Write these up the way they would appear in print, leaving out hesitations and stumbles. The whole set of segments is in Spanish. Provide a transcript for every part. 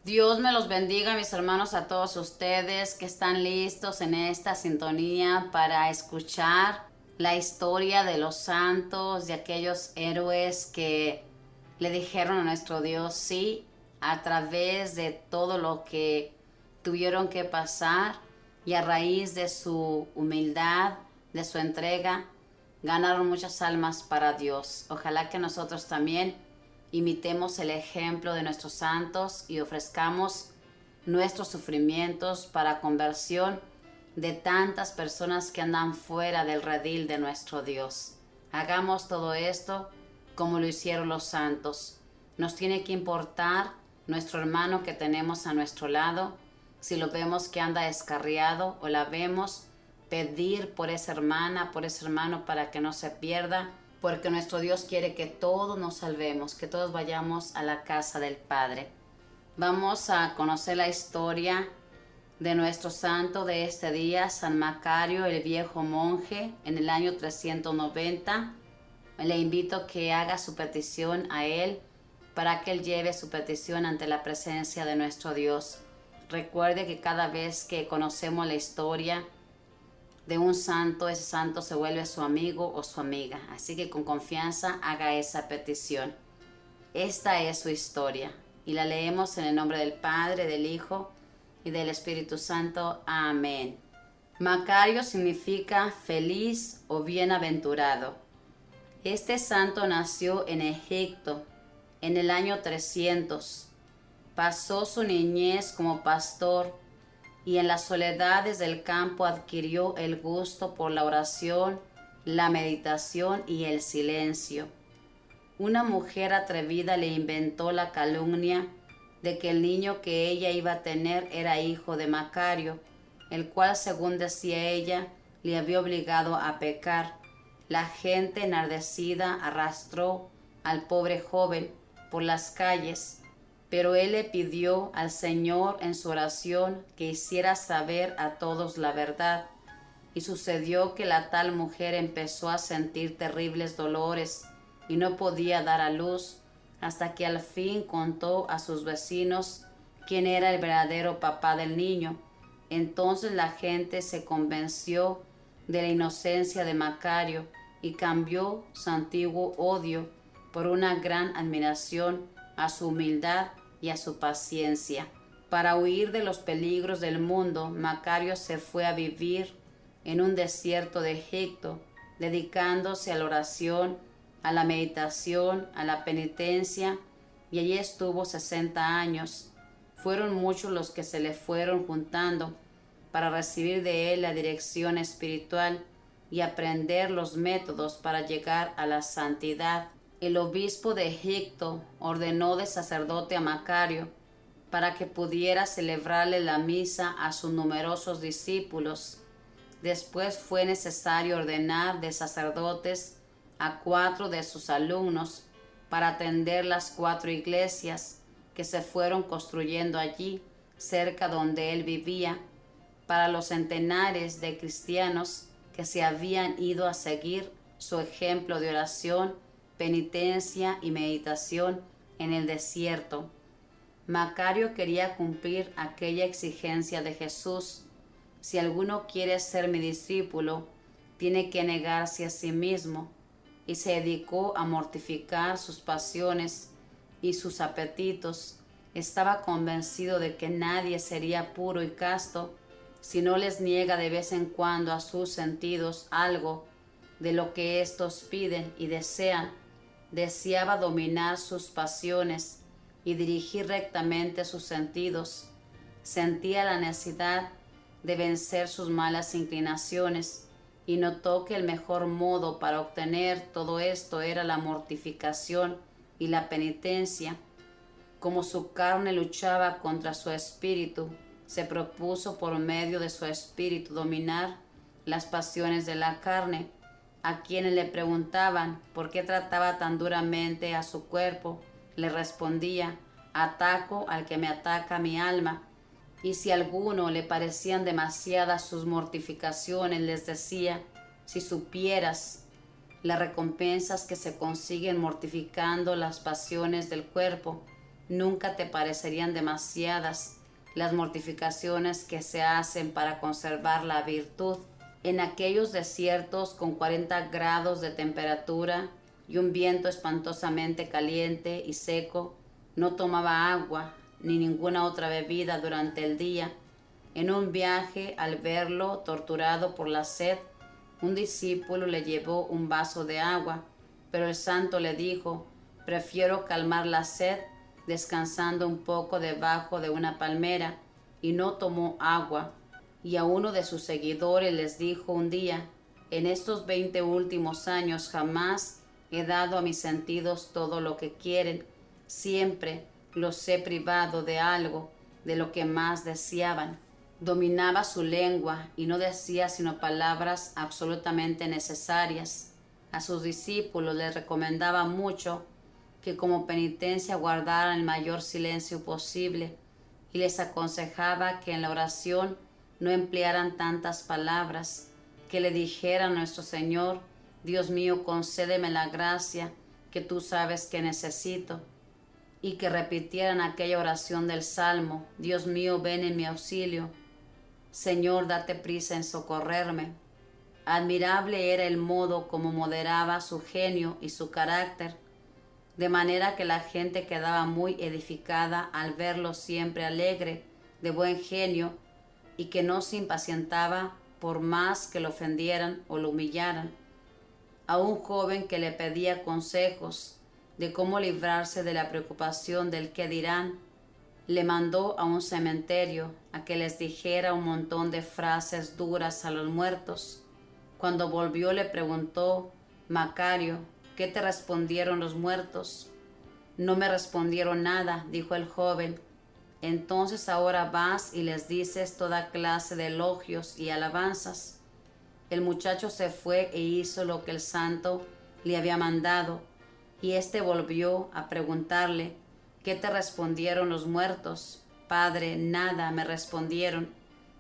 Dios me los bendiga, mis hermanos, a todos ustedes que están listos en esta sintonía para escuchar la historia de los santos, de aquellos héroes que le dijeron a nuestro Dios sí a través de todo lo que tuvieron que pasar y a raíz de su humildad, de su entrega, ganaron muchas almas para Dios. Ojalá que nosotros también imitemos el ejemplo de nuestros santos y ofrezcamos nuestros sufrimientos para conversión de tantas personas que andan fuera del redil de nuestro Dios. Hagamos todo esto como lo hicieron los santos. Nos tiene que importar nuestro hermano que tenemos a nuestro lado. Si lo vemos que anda descarriado o la vemos, pedir por esa hermana, por ese hermano para que no se pierda, porque nuestro Dios quiere que todos nos salvemos, que todos vayamos a la casa del Padre. Vamos a conocer la historia de nuestro santo de este día, San Macario, el viejo monje, en el año 390. Le invito que haga su petición a él para que él lleve su petición ante la presencia de nuestro Dios. Recuerde que cada vez que conocemos la historia de un santo, ese santo se vuelve su amigo o su amiga. Así que con confianza haga esa petición. Esta es su historia y la leemos en el nombre del Padre, del Hijo y del Espíritu Santo. Amén. Macario significa feliz o bienaventurado. Este santo nació en Egipto en el año 300. Pasó su niñez como pastor y en las soledades del campo adquirió el gusto por la oración, la meditación y el silencio. Una mujer atrevida le inventó la calumnia de que el niño que ella iba a tener era hijo de Macario, el cual, según decía ella, le había obligado a pecar. La gente enardecida arrastró al pobre joven por las calles, pero él le pidió al Señor en su oración que hiciera saber a todos la verdad. Y sucedió que la tal mujer empezó a sentir terribles dolores y no podía dar a luz, hasta que al fin contó a sus vecinos quién era el verdadero papá del niño. Entonces la gente se convenció de la inocencia de Macario y cambió su antiguo odio por una gran admiración a su humildad y a su paciencia. Para huir de los peligros del mundo, Macario se fue a vivir en un desierto de Egipto, dedicándose a la oración, a la meditación, a la penitencia, y allí estuvo 60 años. Fueron muchos los que se le fueron juntando para recibir de él la dirección espiritual y aprender los métodos para llegar a la santidad. El obispo de Egipto ordenó de sacerdote a Macario para que pudiera celebrarle la misa a sus numerosos discípulos. Después fue necesario ordenar de sacerdotes a 4 de sus alumnos para atender las 4 iglesias que se fueron construyendo allí, cerca donde él vivía, para los centenares de cristianos que se habían ido a seguir su ejemplo de oración, penitencia y meditación en el desierto. Macario quería cumplir aquella exigencia de Jesús: si alguno quiere ser mi discípulo, tiene que negarse a sí mismo, y se dedicó a mortificar sus pasiones y sus apetitos. Estaba convencido de que nadie sería puro y casto si no les niega de vez en cuando a sus sentidos algo de lo que éstos piden y desean. Deseaba dominar sus pasiones y dirigir rectamente sus sentidos. Sentía la necesidad de vencer sus malas inclinaciones y notó que el mejor modo para obtener todo esto era la mortificación y la penitencia. Como su carne luchaba contra su espíritu, se propuso por medio de su espíritu dominar las pasiones de la carne. A quienes le preguntaban por qué trataba tan duramente a su cuerpo, le respondía: ataco al que me ataca mi alma. Y si a alguno le parecían demasiadas sus mortificaciones, les decía: si supieras las recompensas que se consiguen mortificando las pasiones del cuerpo, nunca te parecerían demasiadas las mortificaciones que se hacen para conservar la virtud. En aquellos desiertos con 40 grados de temperatura y un viento espantosamente caliente y seco, no tomaba agua ni ninguna otra bebida durante el día. En un viaje, al verlo torturado por la sed, un discípulo le llevó un vaso de agua, pero el santo le dijo: prefiero calmar la sed descansando un poco debajo de una palmera, y no tomó agua. Y a uno de sus seguidores les dijo un día: en estos 20 últimos años jamás he dado a mis sentidos todo lo que quieren, siempre los he privado de algo de lo que más deseaban. Dominaba su lengua y no decía sino palabras absolutamente necesarias. A sus discípulos les recomendaba mucho que como penitencia guardaran el mayor silencio posible, y les aconsejaba que en la oración no emplearan tantas palabras, que le dijeran a nuestro Señor: Dios mío, concédeme la gracia que tú sabes que necesito, y que repitieran aquella oración del Salmo: Dios mío, ven en mi auxilio, Señor, date prisa en socorrerme. Admirable era el modo como moderaba su genio y su carácter, de manera que la gente quedaba muy edificada al verlo siempre alegre, de buen genio, y que no se impacientaba por más que lo ofendieran o lo humillaran. A un joven que le pedía consejos de cómo librarse de la preocupación del qué dirán, le mandó a un cementerio a que les dijera un montón de frases duras a los muertos. Cuando volvió le preguntó: Macario, ¿qué te respondieron los muertos? No me respondieron nada, dijo el joven. Entonces ahora vas y les dices toda clase de elogios y alabanzas. El muchacho se fue e hizo lo que el santo le había mandado, y éste volvió a preguntarle: ¿qué te respondieron los muertos? Padre, nada me respondieron.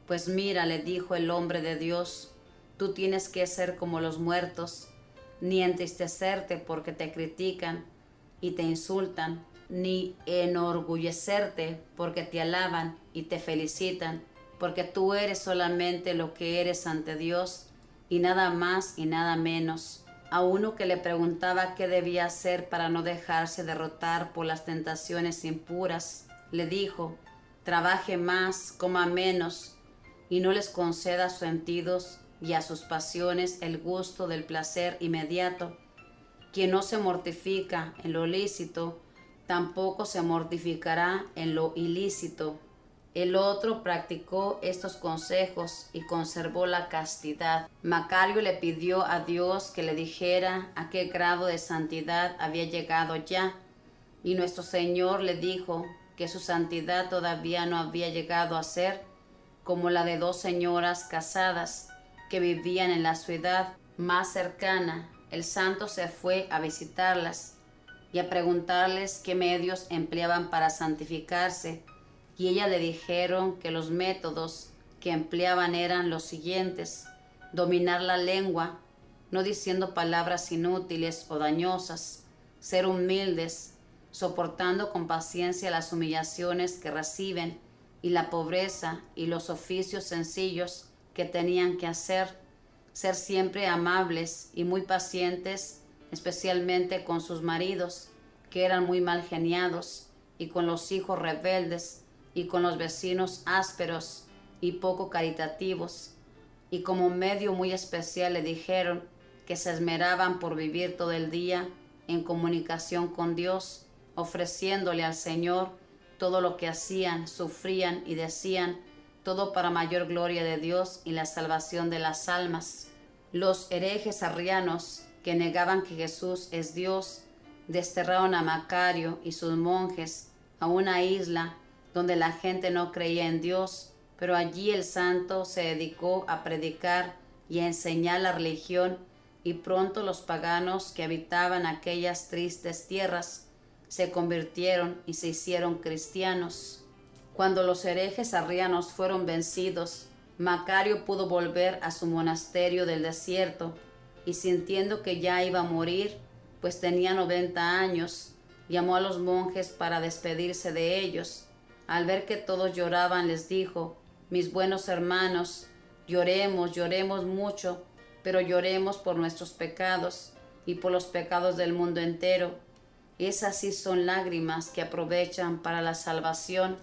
Pues mira, le dijo el hombre de Dios, tú tienes que ser como los muertos, ni entristecerte porque te critican y te insultan, ni enorgullecerte porque te alaban y te felicitan, porque tú eres solamente lo que eres ante Dios, y nada más y nada menos. A uno que le preguntaba qué debía hacer para no dejarse derrotar por las tentaciones impuras, le dijo: trabaje más, coma menos, y no les conceda a sus sentidos y a sus pasiones el gusto del placer inmediato. Quien no se mortifica en lo lícito, tampoco se mortificará en lo ilícito. El otro practicó estos consejos y conservó la castidad. Macario le pidió a Dios que le dijera a qué grado de santidad había llegado ya, y nuestro Señor le dijo que su santidad todavía no había llegado a ser como la de dos señoras casadas que vivían en la ciudad más cercana. El santo se fue a visitarlas y a preguntarles qué medios empleaban para santificarse, y ellas le dijeron que los métodos que empleaban eran los siguientes: dominar la lengua, no diciendo palabras inútiles o dañosas, ser humildes, soportando con paciencia las humillaciones que reciben y la pobreza y los oficios sencillos que tenían que hacer, ser siempre amables y muy pacientes, especialmente con sus maridos, que eran muy mal geniados, y con los hijos rebeldes, y con los vecinos ásperos y poco caritativos. Y como medio muy especial le dijeron que se esmeraban por vivir todo el día en comunicación con Dios, ofreciéndole al Señor todo lo que hacían, sufrían y decían, todo para mayor gloria de Dios y la salvación de las almas. Los herejes arrianos, que negaban que Jesús es Dios, desterraron a Macario y sus monjes a una isla donde la gente no creía en Dios, pero allí el santo se dedicó a predicar y a enseñar la religión, y pronto los paganos que habitaban aquellas tristes tierras se convirtieron y se hicieron cristianos. Cuando los herejes arrianos fueron vencidos, Macario pudo volver a su monasterio del desierto, y sintiendo que ya iba a morir, pues tenía 90 años, Llamó a los monjes para despedirse de ellos. Al ver que todos lloraban, les dijo: mis buenos hermanos, lloremos, lloremos mucho, pero lloremos por nuestros pecados y por los pecados del mundo entero. Esas sí son lágrimas que aprovechan para la salvación.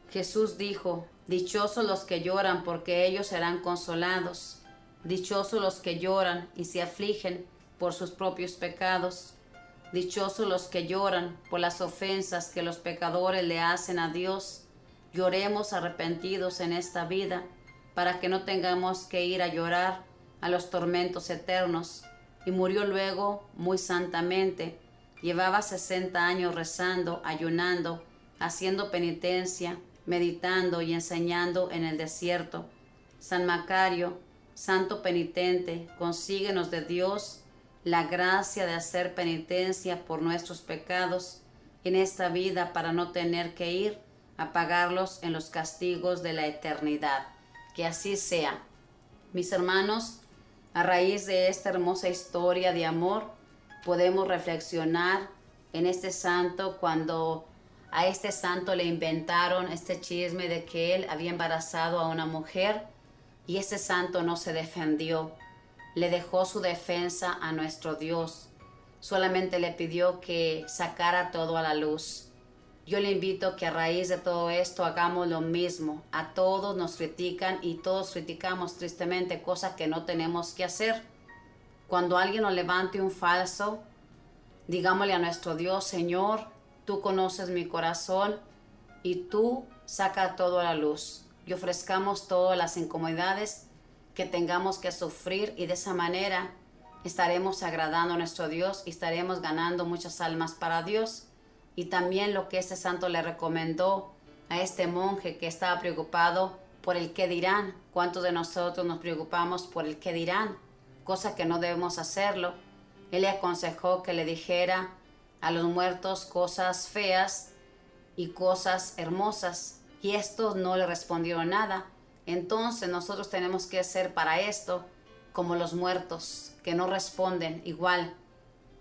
Jesús dijo: dichosos los que lloran, porque ellos serán consolados. Dichosos los que lloran y se afligen por sus propios pecados. Dichosos los que lloran por las ofensas que los pecadores le hacen a Dios. Lloremos arrepentidos en esta vida, para que no tengamos que ir a llorar a los tormentos eternos. Y murió luego muy santamente. Llevaba 60 años rezando, ayunando, haciendo penitencia, meditando y enseñando en el desierto. San Macario, santo penitente, consíguenos de Dios la gracia de hacer penitencia por nuestros pecados en esta vida, para no tener que ir a pagarlos en los castigos de la eternidad. Que así sea. Mis hermanos, a raíz de esta hermosa historia de amor, podemos reflexionar en este santo, cuando a este santo le inventaron este chisme de que él había embarazado a una mujer, y este santo no se defendió. Le dejó su defensa a nuestro Dios. Solamente le pidió que sacara todo a la luz. Yo le invito que a raíz de todo esto hagamos lo mismo. A todos nos critican y todos criticamos tristemente, cosas que no tenemos que hacer. Cuando alguien nos levante un falso, digámosle a nuestro Dios: Señor, tú conoces mi corazón y tú saca todo a la luz. Y ofrezcamos todas las incomodidades que tengamos que sufrir, y de esa manera estaremos agradando a nuestro Dios y estaremos ganando muchas almas para Dios. Y también lo que este santo le recomendó a este monje que estaba preocupado por el qué dirán. ¿Cuántos de nosotros nos preocupamos por el qué dirán? Cosa que no debemos hacerlo. Él le aconsejó que le dijera a los muertos cosas feas y cosas hermosas, y estos no le respondieron nada. Entonces nosotros tenemos que ser para esto como los muertos, que no responden igual,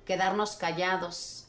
quedarnos callados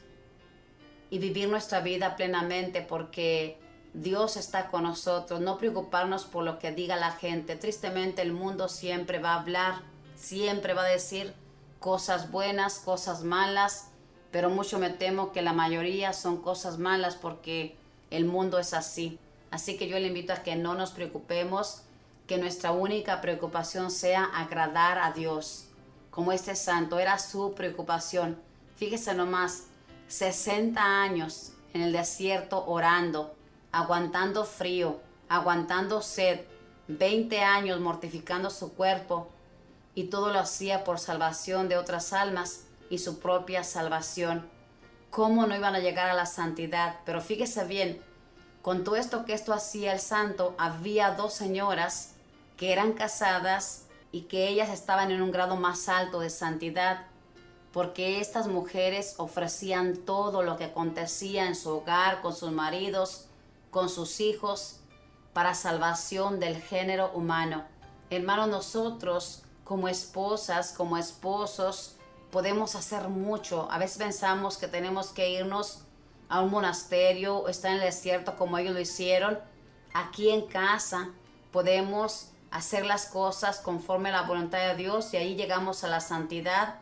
y vivir nuestra vida plenamente, porque Dios está con nosotros. No preocuparnos por lo que diga la gente. Tristemente el mundo siempre va a hablar, siempre va a decir cosas buenas, cosas malas, pero mucho me temo que la mayoría son cosas malas, porque el mundo es así. Así que yo le invito a que no nos preocupemos, que nuestra única preocupación sea agradar a Dios. Como este santo, era su preocupación. Fíjese nomás, 60 años en el desierto orando, aguantando frío, aguantando sed, 20 años mortificando su cuerpo, y todo lo hacía por salvación de otras almas y su propia salvación. ¿Cómo no iban a llegar a la santidad? Pero fíjese bien, con todo esto que esto hacía el santo, había 2 señoras que eran casadas y que ellas estaban en un grado más alto de santidad, porque estas mujeres ofrecían todo lo que acontecía en su hogar, con sus maridos, con sus hijos, para salvación del género humano. Hermanos, nosotros como esposas, como esposos, podemos hacer mucho. A veces pensamos que tenemos que irnos a un monasterio o estar en el desierto como ellos lo hicieron. Aquí en casa podemos hacer las cosas conforme a la voluntad de Dios, y ahí llegamos a la santidad,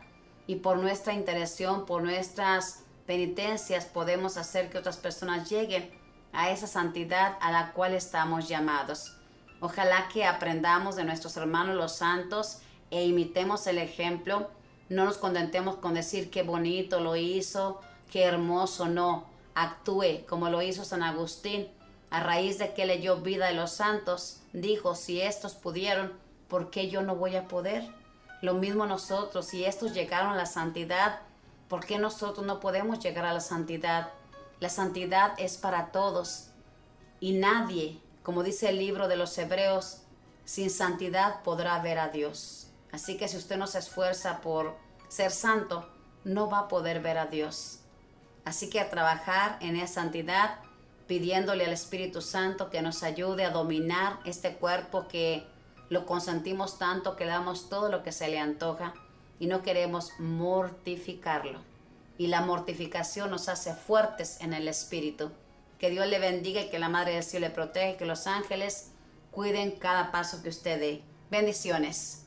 y por nuestra intercesión, por nuestras penitencias, podemos hacer que otras personas lleguen a esa santidad a la cual estamos llamados. Ojalá que aprendamos de nuestros hermanos los santos e imitemos el ejemplo. No nos contentemos con decir qué bonito lo hizo, qué hermoso. No, actúe como lo hizo San Agustín. A raíz de que leyó Vida de los Santos, dijo: si estos pudieron, ¿por qué yo no voy a poder? Lo mismo nosotros, si estos llegaron a la santidad, ¿por qué nosotros no podemos llegar a la santidad? La santidad es para todos, y nadie, como dice el libro de los Hebreos, sin santidad podrá ver a Dios. Así que si usted no se esfuerza por ser santo, no va a poder ver a Dios. Así que a trabajar en esa santidad, pidiéndole al Espíritu Santo que nos ayude a dominar este cuerpo que lo consentimos tanto, que le damos todo lo que se le antoja y no queremos mortificarlo. y la mortificación nos hace fuertes en el espíritu. Que Dios le bendiga y que la Madre del Cielo le proteja y que los ángeles cuiden cada paso que usted dé. Bendiciones.